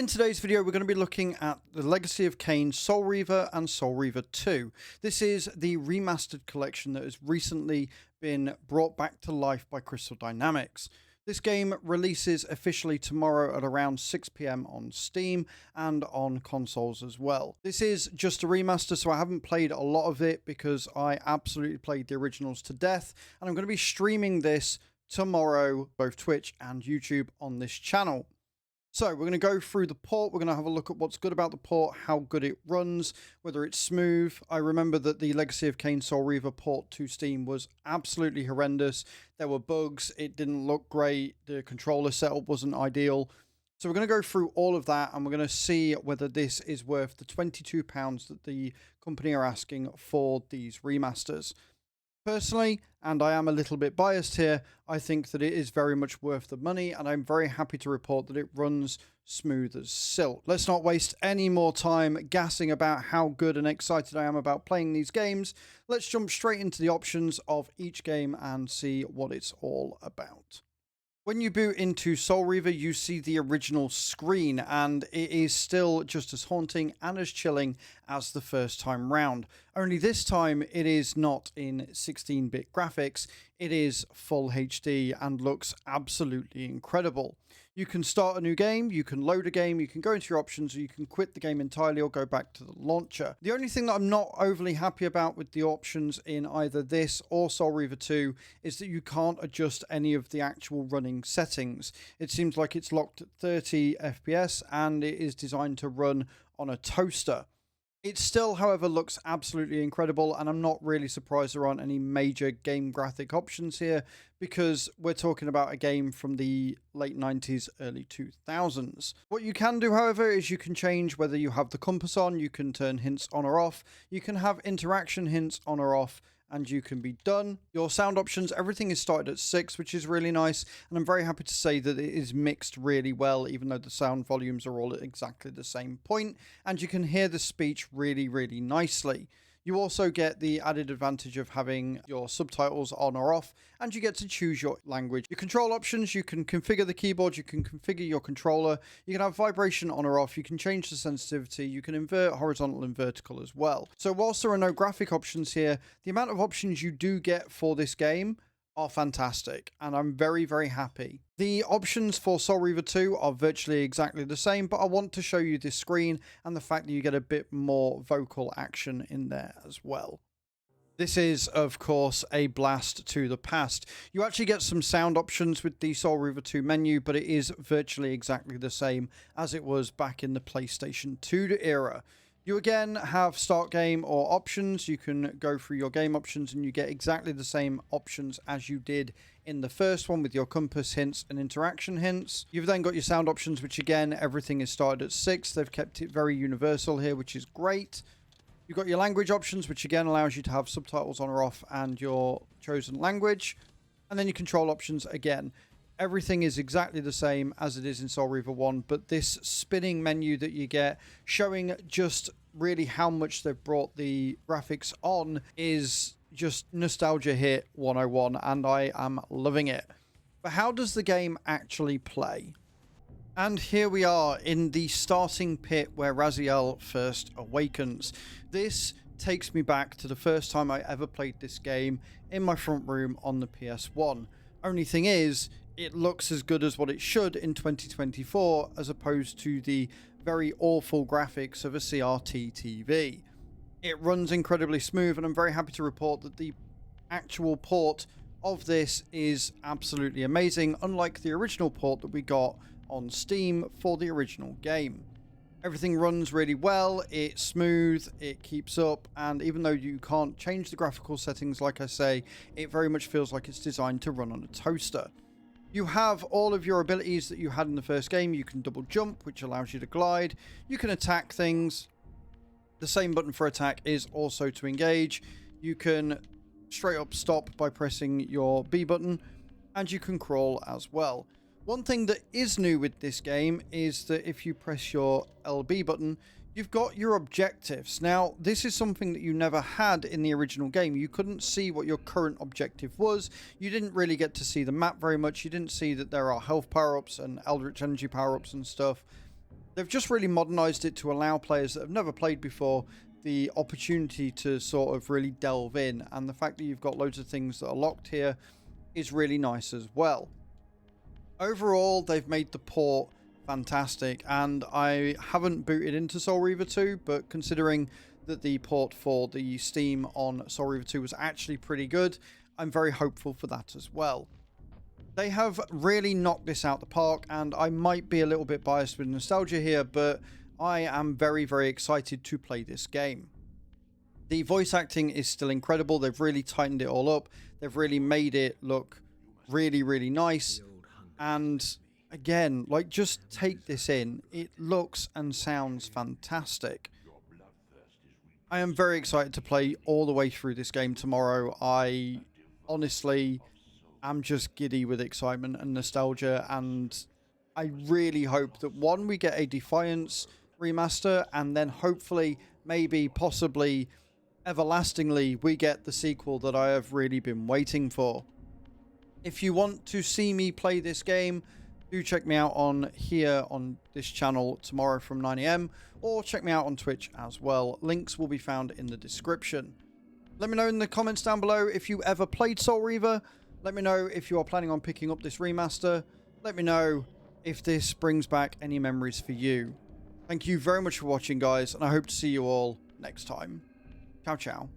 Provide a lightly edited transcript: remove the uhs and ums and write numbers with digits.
In today's video, we're going to be looking at the Legacy of Kain, Soul Reaver, and Soul Reaver 2. This is the remastered collection that has recently been brought back to life by Crystal Dynamics. This game releases officially tomorrow at around 6 PM on Steam and on consoles as well. This is just a remaster, so I haven't played a lot of it because I absolutely played the originals to death, and I'm going to be streaming this tomorrow, both Twitch and YouTube, on this channel. So we're going to go through the port. We're going to have a look at what's good about the port, how good it runs, whether it's smooth. I remember that the Legacy of Kain Soul Reaver port to Steam was absolutely horrendous. There were bugs. It didn't look great. The controller setup wasn't ideal. So we're going to go through all of that, and we're going to see whether this is worth the £22 that the company are asking for these remasters. Personally, and I am a little bit biased here, I think that it is very much worth the money, and I'm very happy to report that it runs smooth as silk. Let's not waste any more time gassing about how good and excited I am about playing these games. Let's jump straight into the options of each game and see what it's all about. When you boot into Soul Reaver, you see the original screen, and it is still just as haunting and as chilling as the first time round. Only this time, it is not in 16-bit graphics. It is full HD and looks absolutely incredible. You can start a new game, you can load a game, you can go into your options, or you can quit the game entirely or go back to the launcher. The only thing that I'm not overly happy about with the options in either this or Soul Reaver 2 is that you can't adjust any of the actual running settings. It seems like it's locked at 30 FPS and it is designed to run on a toaster. It still, however, looks absolutely incredible, and I'm not really surprised there aren't any major game graphic options here, because we're talking about a game from the late 90s, early 2000s. What you can do, however, is you can change whether you have the compass on, you can turn hints on or off, you can have interaction hints on or off, and you can be done. Your sound options, everything is started at 6, which is really nice, and I'm very happy to say that it is mixed really well, even though the sound volumes are all at exactly the same point, and you can hear the speech really, really nicely. You also get the added advantage of having your subtitles on or off, and you get to choose your language. Your control options, you can configure the keyboard, you can configure your controller, you can have vibration on or off, you can change the sensitivity, you can invert horizontal and vertical as well. So whilst there are no graphic options here, the amount of options you do get for this game are fantastic, and I'm very, very happy. The options for Soul Reaver 2 are virtually exactly the same, but I want to show you this screen and the fact that you get a bit more vocal action in there as well. This is, of course, a blast to the past. You actually get some sound options with the Soul Reaver 2 menu, but it is virtually exactly the same as it was back in the PlayStation 2 era. You again have start game or options. You can go through your game options and you get exactly the same options as you did in the first one with your compass hints and interaction hints. You've then got your sound options, which again, everything is started at 6. They've kept it very universal here, which is great. You've got your language options, which again allows you to have subtitles on or off and your chosen language. And then your control options again. Everything is exactly the same as it is in Soul Reaver 1, but this spinning menu that you get, showing just really how much they've brought the graphics on, is just nostalgia hit 101, and I am loving it. But how does the game actually play? And here we are in the starting pit where Azraels first awakens. This takes me back to the first time I ever played this game in my front room on the PS1. Only thing is, it looks as good as what it should in 2024, as opposed to the very awful graphics of a CRT TV. It runs incredibly smooth, and I'm very happy to report that the actual port of this is absolutely amazing, unlike the original port that we got on Steam for the original game. Everything runs really well, it's smooth, it keeps up, and even though you can't change the graphical settings, like I say, it very much feels like it's designed to run on a toaster. You have all of your abilities that you had in the first game. You can double jump, which allows you to glide. You can attack things. The same button for attack is also to engage. You can straight up stop by pressing your B button, and you can crawl as well. One thing that is new with this game is that if you press your LB button, you've got your objectives. Now, this is something that you never had in the original game. You couldn't see what your current objective was. You didn't really get to see the map very much. You didn't see that there are health power-ups and Eldritch energy power-ups and stuff. They've just really modernized it to allow players that have never played before the opportunity to sort of really delve in, and the fact that you've got loads of things that are locked here is really nice as well. Overall, they've made the port fantastic, and I haven't booted into Soul Reaver 2, but considering that the port for the Steam on Soul Reaver 2 was actually pretty good, I'm very hopeful for that as well. They have really knocked this out the park, and I might be a little bit biased with nostalgia here, but I am very, very excited to play this game. The voice acting is still incredible. They've really tightened it all up. They've really made it look really, really nice. And again, like, just take this in. It looks and sounds fantastic. I am very excited to play all the way through this game tomorrow. I honestly am just giddy with excitement and nostalgia, and I really hope that, one, we get a Defiance remaster, and then hopefully, maybe, possibly, everlastingly, we get the sequel that I have really been waiting for. If you want to see me play this game, do check me out on here on this channel tomorrow from 9 AM, or check me out on Twitch as well. Links will be found in the description. Let me know in the comments down below if you ever played Soul Reaver. Let me know if you are planning on picking up this remaster. Let me know if this brings back any memories for you. Thank you very much for watching, guys, and I hope to see you all next time. Ciao, ciao.